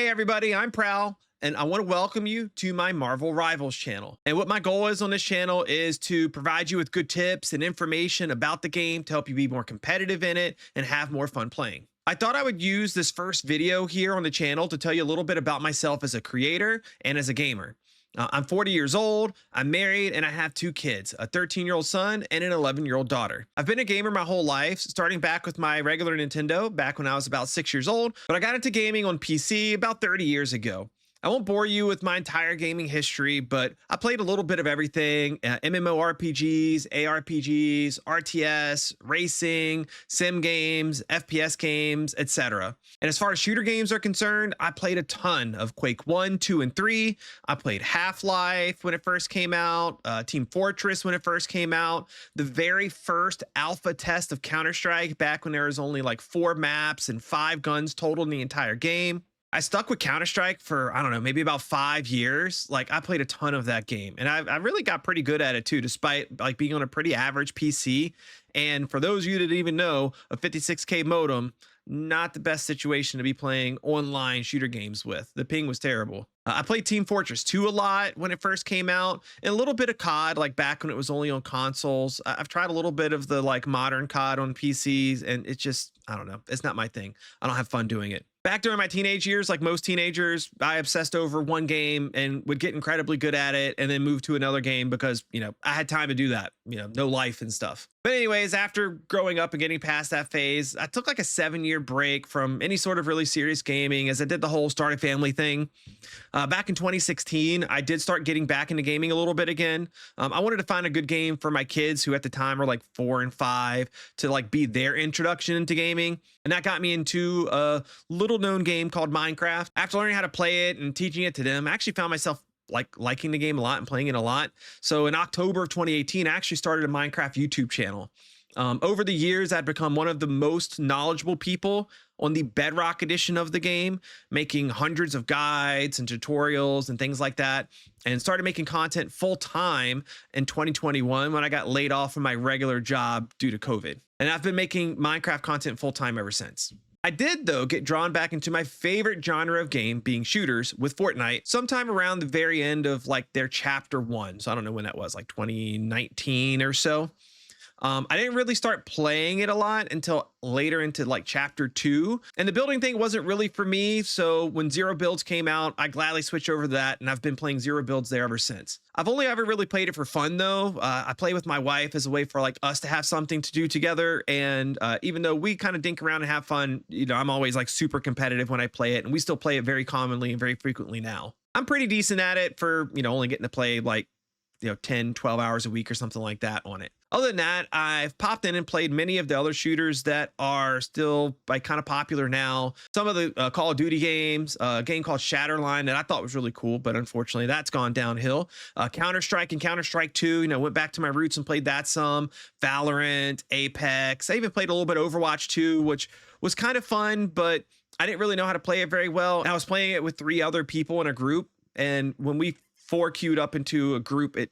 Hey everybody, I'm Prowl, and I want to welcome you to my Marvel Rivals channel. And what my goal is on this channel is to provide you with good tips and information about the game to help you be more competitive in it and have more fun playing. I thought I would use this first video here on the channel to tell you a little bit about myself as a creator and as a gamer. I'm 40 years old, I'm married, and I have two kids, a 13-year-old son and an 11-year-old daughter. I've been a gamer my whole life, starting back with my regular Nintendo back when I was about 6 years old, but I got into gaming on PC about 30 years ago. I won't bore you with my entire gaming history, but I played a little bit of everything: MMORPGs, ARPGs, RTS, racing, sim games, FPS games, etc. And as far as shooter games are concerned, I played a ton of Quake 1, 2, and 3. I played Half-Life when it first came out, Team Fortress when it first came out, the very first alpha test of Counter-Strike back when there was only like 4 maps and 5 guns total in the entire game. I stuck with Counter-Strike for, I don't know, maybe about 5 years. Like, I played a ton of that game, and I really got pretty good at it too, despite like being on a pretty average PC. And for those of you that didn't even know, a 56K modem, not the best situation to be playing online shooter games with. The ping was terrible. I played Team Fortress 2 a lot when it first came out, and a little bit of COD, like back when it was only on consoles. I've tried a little bit of the like modern COD on PCs, and it's just, I don't know, it's not my thing. I don't have fun doing it. Back during my teenage years, like most teenagers, I obsessed over one game and would get incredibly good at it and then move to another game because, I had time to do that, no life and stuff. But anyways, after growing up and getting past that phase, I took like a 7-year break from any sort of really serious gaming as I did the whole start a family thing. Back in 2016, I did start getting back into gaming a little bit again. I wanted to find a good game for my kids who at the time were like 4 and 5 to like be their introduction into gaming. And that got me into a little known game called Minecraft. After learning how to play it and teaching it to them, I actually found myself liking the game a lot and playing it a lot. So in October of 2018, I actually started a Minecraft YouTube channel. Over the years, I'd become one of the most knowledgeable people on the Bedrock edition of the game, making hundreds of guides and tutorials and things like that, and started making content full time in 2021 when I got laid off from my regular job due to COVID. And I've been making Minecraft content full time ever since. I did, though, get drawn back into my favorite genre of game, being shooters, with Fortnite sometime around the very end of like their chapter 1. So I don't know when that was, like 2019 or so. I didn't really start playing it a lot until later into like chapter 2, and the building thing wasn't really for me. So when Zero Builds came out, I gladly switched over to that, and I've been playing Zero Builds there ever since. I've only ever really played it for fun though. I play with my wife as a way for like us to have something to do together, and even though we kind of dink around and have fun, I'm always like super competitive when I play it, and we still play it very commonly and very frequently now. I'm pretty decent at it for, only getting to play like 10, 12 hours a week or something like that on it. Other than that, I've popped in and played many of the other shooters that are still like kind of popular now. Some of the Call of Duty games, a game called Shatterline that I thought was really cool, but unfortunately that's gone downhill. Counter-Strike and Counter-Strike 2, went back to my roots and played that some. Valorant, Apex. I even played a little bit of Overwatch 2, which was kind of fun, but I didn't really know how to play it very well. I was playing it with 3 other people in a group, and when we 4 queued up into a group, it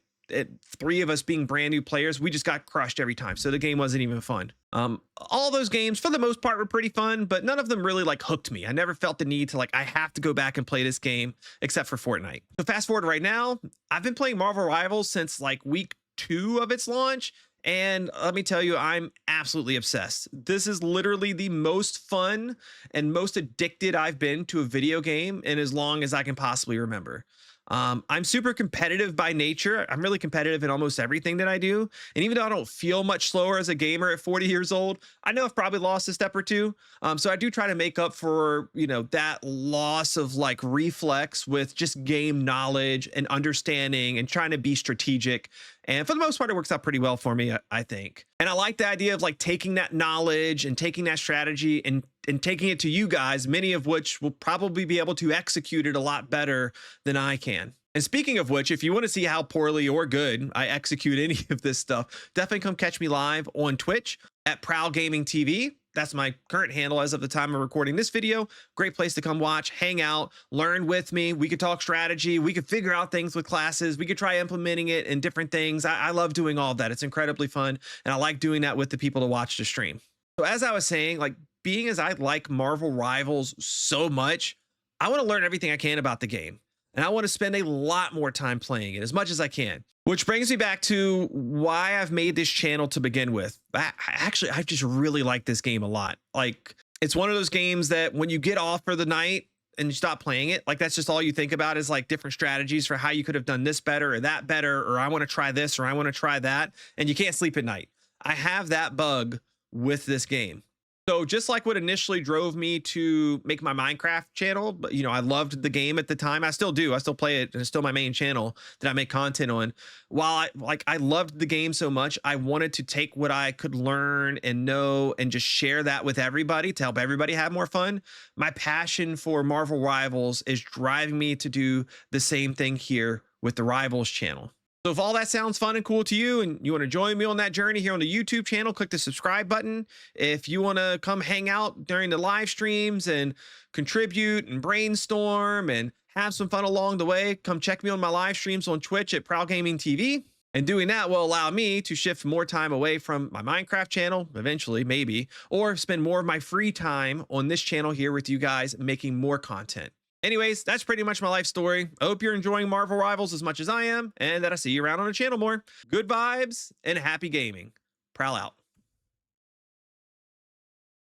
3 of us being brand new players, we just got crushed every time. So the game wasn't even fun. All those games for the most part were pretty fun, but none of them really like hooked me. I never felt the need to I have to go back and play this game except for Fortnite. So fast forward right now, I've been playing Marvel Rivals since like week 2 of its launch. And let me tell you, I'm absolutely obsessed. This is literally the most fun and most addicted I've been to a video game in as long as I can possibly remember. I'm super competitive by nature. I'm really competitive in almost everything that I do. And even though I don't feel much slower as a gamer at 40 years old, I know I've probably lost a step or two. So I do try to make up for, that loss of like reflex with just game knowledge and understanding and trying to be strategic. And for the most part, it works out pretty well for me, I think. And I like the idea of like taking that knowledge and taking that strategy and taking it to you guys, many of which will probably be able to execute it a lot better than I can. And speaking of which, if you want to see how poorly or good I execute any of this stuff, definitely come catch me live on Twitch at Prowl Gaming TV. That's my current handle as of the time of recording this video. Great place to come watch, hang out, learn with me. We could talk strategy. We could figure out things with classes. We could try implementing it in different things. I love doing all of that. It's incredibly fun. And I like doing that with the people to watch the stream. So as I was saying, being as I like Marvel Rivals so much, I want to learn everything I can about the game. And I want to spend a lot more time playing it as much as I can. Which brings me back to why I've made this channel to begin with. I just really like this game a lot. Like, it's one of those games that when you get off for the night and you stop playing it, like that's just all you think about is like different strategies for how you could have done this better or that better, or I want to try this or I want to try that. And you can't sleep at night. I have that bug with this game. So just like what initially drove me to make my Minecraft channel, but I loved the game at the time. I still do. I still play it, and it's still my main channel that I make content on. While I loved the game so much, I wanted to take what I could learn and know and just share that with everybody to help everybody have more fun. My passion for Marvel Rivals is driving me to do the same thing here with the Rivals channel. So if all that sounds fun and cool to you and you want to join me on that journey here on the YouTube channel, click the subscribe button. If you want to come hang out during the live streams and contribute and brainstorm and have some fun along the way, come check me on my live streams on Twitch at Prowl Gaming TV. And doing that will allow me to shift more time away from my Minecraft channel, eventually, maybe, or spend more of my free time on this channel here with you guys, making more content. Anyways, that's pretty much my life story. I hope you're enjoying Marvel Rivals as much as I am, and that I see you around on the channel more. Good vibes and happy gaming. Prowl out.